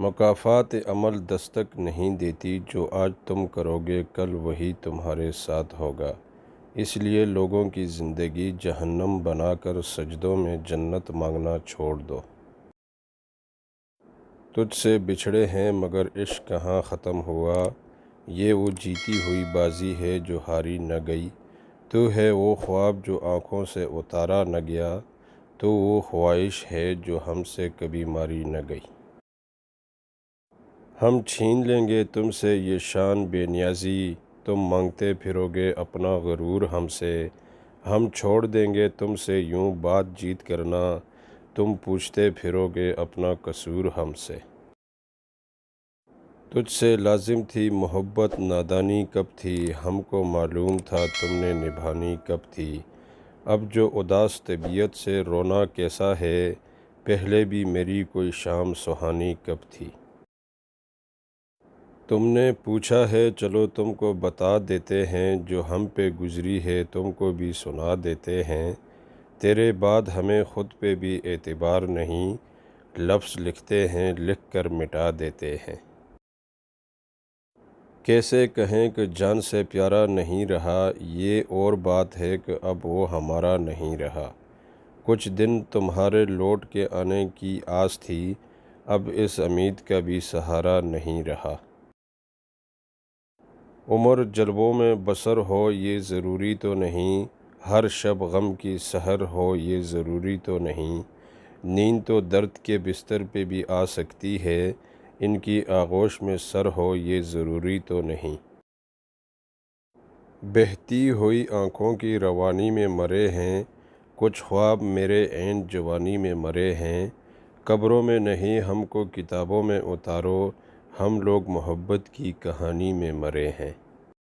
مکافات عمل دستک نہیں دیتی، جو آج تم کرو گے کل وہی تمہارے ساتھ ہوگا۔ اس لیے لوگوں کی زندگی جہنم بنا کر سجدوں میں جنت مانگنا چھوڑ دو۔ تجھ سے بچھڑے ہیں مگر عشق کہاں ختم ہوا، یہ وہ جیتی ہوئی بازی ہے جو ہاری نہ گئی۔ تو ہے وہ خواب جو آنکھوں سے اتارا نہ گیا، تو وہ خواہش ہے جو ہم سے کبھی ماری نہ گئی۔ ہم چھین لیں گے تم سے یہ شان بے نیازی، تم مانگتے پھرو گے اپنا غرور ہم سے۔ ہم چھوڑ دیں گے تم سے یوں بات چیت کرنا، تم پوچھتے پھرو گے اپنا قصور ہم سے۔ تجھ سے لازم تھی محبت نادانی کب تھی، ہم کو معلوم تھا تم نے نبھانی کب تھی۔ اب جو اداس طبیعت سے رونا کیسا ہے، پہلے بھی میری کوئی شام سہانی کب تھی۔ تم نے پوچھا ہے چلو تم کو بتا دیتے ہیں، جو ہم پہ گزری ہے تم کو بھی سنا دیتے ہیں۔ تیرے بعد ہمیں خود پہ بھی اعتبار نہیں، لفظ لکھتے ہیں لکھ کر مٹا دیتے ہیں۔ کیسے کہیں کہ جان سے پیارا نہیں رہا، یہ اور بات ہے کہ اب وہ ہمارا نہیں رہا۔ کچھ دن تمہارے لوٹ کے آنے کی آس تھی، اب اس امید کا بھی سہارا نہیں رہا۔ عمر جلووں میں بسر ہو یہ ضروری تو نہیں، ہر شب غم کی سحر ہو یہ ضروری تو نہیں۔ نیند تو درد کے بستر پہ بھی آ سکتی ہے، ان کی آغوش میں سر ہو یہ ضروری تو نہیں۔ بہتی ہوئی آنکھوں کی روانی میں مرے ہیں، کچھ خواب میرے عین جوانی میں مرے ہیں۔ قبروں میں نہیں ہم کو کتابوں میں اتارو، ہم لوگ محبت کی کہانی میں مرے ہیں۔